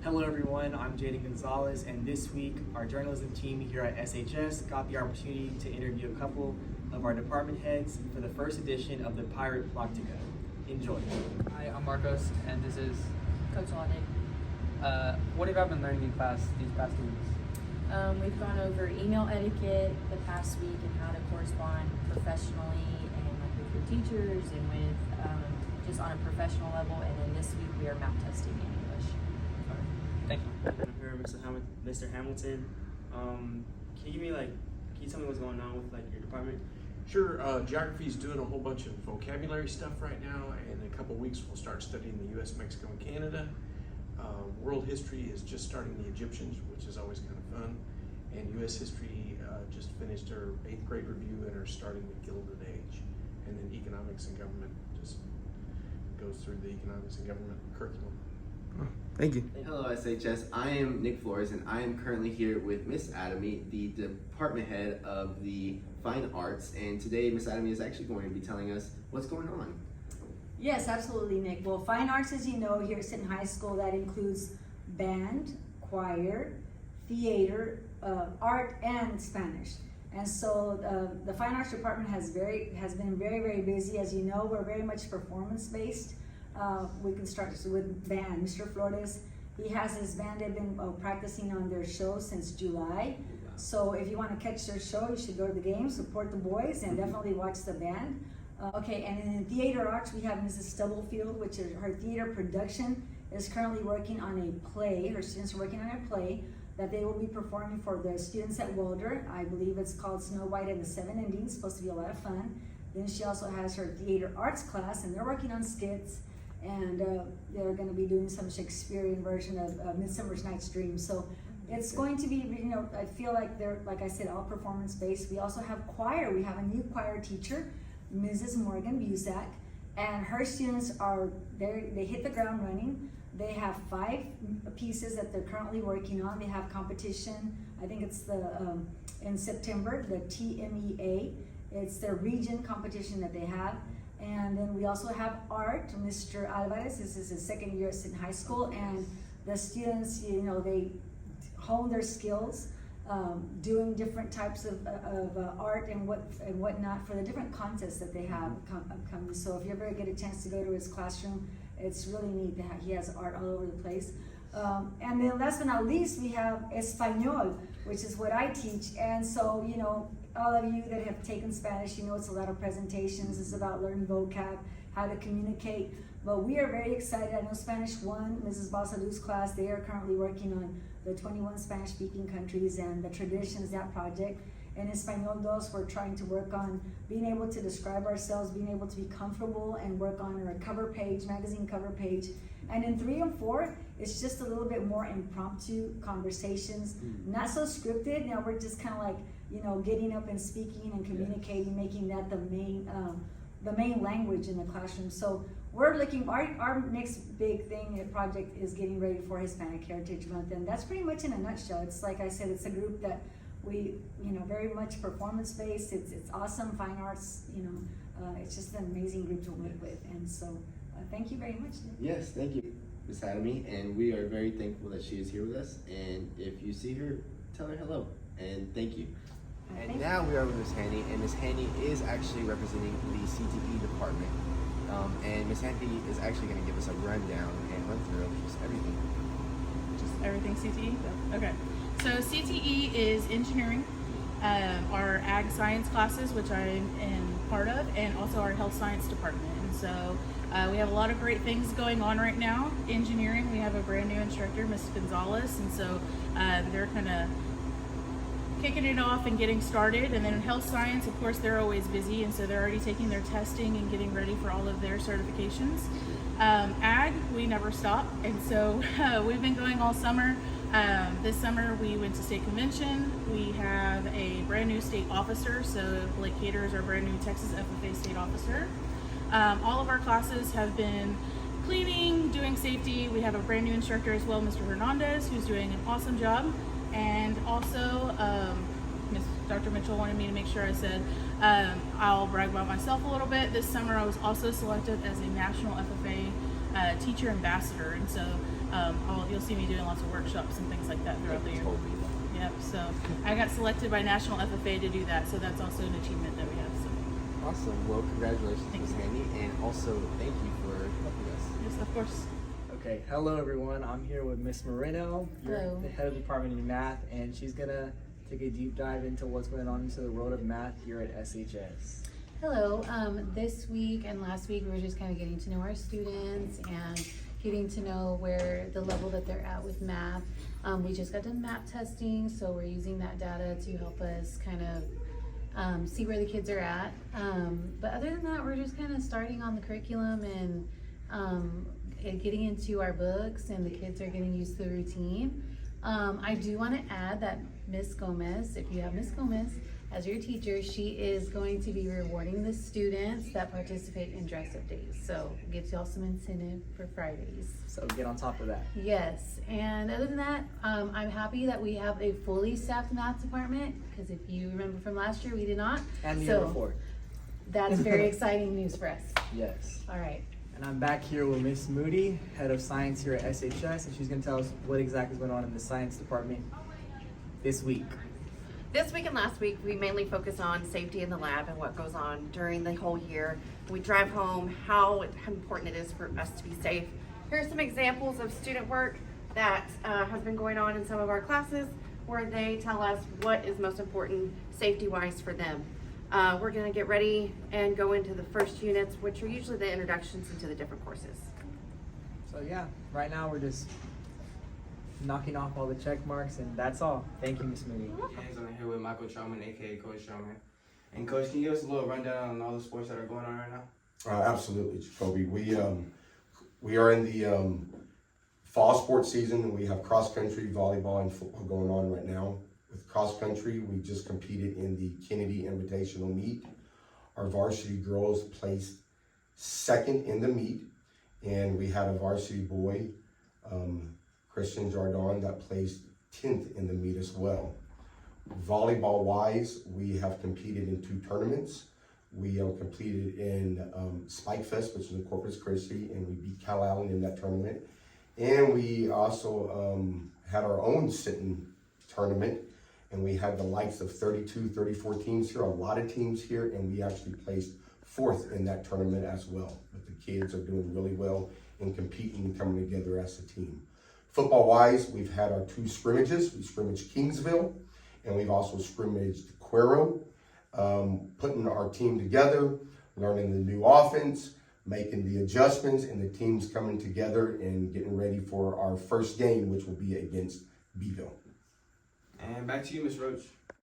Hello everyone, I'm Jaden Gonzalez, and this week our journalism team here at SHS got the opportunity to interview a couple of our department heads for the first edition of the Pirate Platica. Enjoy. Hi, I'm Marcos, and this is Coach Lonnie. what have you been learning these past 2 weeks? We've gone over email etiquette the past week and how to correspond professionally and like with your teachers and with just on a professional level. And then this week we are map testing in English. Thank you. I'm here, Mr. Hamilton. Can you tell me what's going on with your department? Sure. Geography's doing a whole bunch of vocabulary stuff right now. In a couple weeks, we'll start studying the U.S., Mexico, and Canada. World history is just starting the Egyptians, which is always kind of fun. And U.S. history just finished her 8th grade review and are starting the Gilded Age. And then economics and government just goes through the economics and government curriculum. Thank you. Hello SHS, I am Nick Flores and I am currently here with Miss Adamy, the department head of the Fine Arts, and today Miss Adamy is actually going to be telling us what's going on. Yes, absolutely, Nick. Well, Fine Arts, as you know, here at Sinton High School, that includes band, choir, theater, art, and Spanish. And so the Fine Arts department has been very, very busy. As you know, we're very much performance-based. We can start with band. Mr. Flores, he has his band. They've been practicing on their show since July. So if you want to catch their show, you should go to the game, support the boys, and definitely watch the band. Okay, and in theater arts, we have Mrs. Stubblefield, which is her theater production is currently working on a play. Her students are working on a play that they will be performing for the students at Wilder. I believe it's called Snow White and the 7 Endings. It's supposed to be a lot of fun. Then she also has her theater arts class, and they're working on skits. And they're going to be doing some Shakespearean version of Midsummer's Night's Dream. So it's going to be, I feel like they're, like I said, all performance-based. We also have choir. We have a new choir teacher, Mrs. Morgan Busak, and her students are, they hit the ground running. They have 5 pieces that they're currently working on. They have competition, I think it's in September, the TMEA. It's their region competition that they have. And then we also have art. Mr. Alvarez, this is his 2nd year at Sinton High School, and the students, they hone their skills doing different types of art and whatnot for the different contests that they have upcoming. So if you ever get a chance to go to his classroom, it's really neat that he has art all over the place. And then last but not least, we have Espanol, which is what I teach. And so, all of you that have taken Spanish, it's a lot of presentations. It's about learning vocab, how to communicate. But we are very excited. I know Spanish 1, Mrs. Basalu's class, they are currently working on the 21 Spanish-speaking countries and the traditions, that project. And Espanol 2, we're trying to work on being able to describe ourselves, being able to be comfortable and work on our cover page, magazine cover page. And in 3 and 4, it's just a little bit more impromptu conversations, not so scripted. Now we're just kind of like, getting up and speaking and communicating, making that the main language in the classroom. So we're looking, our next big thing, project is getting ready for Hispanic Heritage Month, and that's pretty much in a nutshell. It's like I said, it's a group that we, very much performance-based. It's awesome, Fine Arts, it's just an amazing group to work with. And so thank you very much, Nick. Yes, thank you, Miss Adamy, and we are very thankful that she is here with us. And if you see her, tell her hello, and thank you. And now we are with Miss Hanny, and Miss Hanny is actually representing the CTE department. And Miss Hanny is actually going to give us a rundown and run through of just everything. Just everything CTE? Okay. So CTE is engineering, our ag science classes, which I am part of, and also our health science department. And so we have a lot of great things going on right now. Engineering, we have a brand new instructor, Ms. Gonzalez, and so they're kind of kicking it off and getting started. And then in health science, of course, they're always busy, and so they're already taking their testing and getting ready for all of their certifications. Ag, we never stop, and so we've been going all summer. This summer we went to state convention. We have a brand new state officer, so Blake Cater is our brand new Texas FFA state officer. All of our classes have been cleaning, doing safety. We have a brand new instructor as well, Mr. Hernandez, who's doing an awesome job. And also, Dr. Mitchell wanted me to make sure I said, I'll brag about myself a little bit. This summer I was also selected as a National FFA teacher ambassador. And so You'll see me doing lots of workshops and things like that throughout the year. Totally. Yep. So I got selected by National FFA to do that, so that's also an achievement that we have. So Awesome. Well, congratulations, Thank Ms. you. Handy, and also thank you for helping us. yes, of course. Okay, hello everyone. I'm here with Miss Moreno. You're Hello. the head of the department in math, and she's gonna take a deep dive into what's going on into the world of math here at SHS. Hello. This week and last week we were just kind of getting to know our students and getting to know where the level that they're at with math. We just got done math testing, so we're using that data to help us kind of see where the kids are at. But other than that, we're just kind of starting on the curriculum and getting into our books, and the kids are getting used to the routine. I do want to add that Miss Gomez, if you have Miss Gomez as your teacher, she is going to be rewarding the students that participate in dress-up days. So it gives y'all some incentive for Fridays. So get on top of that. Yes, and other than that, I'm happy that we have a fully staffed math department, because if you remember from last year, we did not. And the year So before. that's very exciting news for us. Yes. All right. And I'm back here with Miss Moody, head of science here at SHS, and she's gonna tell us what exactly is going on in the science department this week. This week and last week, we mainly focused on safety in the lab and what goes on during the whole year. We drive home how important it is for us to be safe. Here are some examples of student work that has been going on in some of our classes where they tell us what is most important safety-wise for them. We're gonna get ready and go into the first units, which are usually the introductions into the different courses. So yeah, right now we're just knocking off all the check marks, and that's all. Thank you, Miss Moody. I'm here with Michael Truman, aka Coach Truman. And Coach, can you give us a little rundown on all the sports that are going on right now? Absolutely, Jacoby. We are in the fall sports season, and we have cross country, volleyball, and football going on right now. With cross country, we just competed in the Kennedy Invitational Meet. Our varsity girls placed second in the meet, and we had a varsity boy, Christian Jardon, that placed 10th in the meet as well. Volleyball wise, we have competed in 2 tournaments. We competed in Spike Fest, which is in Corpus Christi, and we beat Cal Allen in that tournament. And we also had our own sitting tournament, and we had the likes of 32, 34 teams here, a lot of teams here, and we actually placed 4th in that tournament as well. But the kids are doing really well in competing and coming together as a team. Football wise, we've had our 2 scrimmages. We scrimmaged Kingsville, and we've also scrimmaged Cuero, putting our team together, learning the new offense, making the adjustments, and the teams coming together and getting ready for our first game, which will be against Beeville. And back to you, Ms. Roach.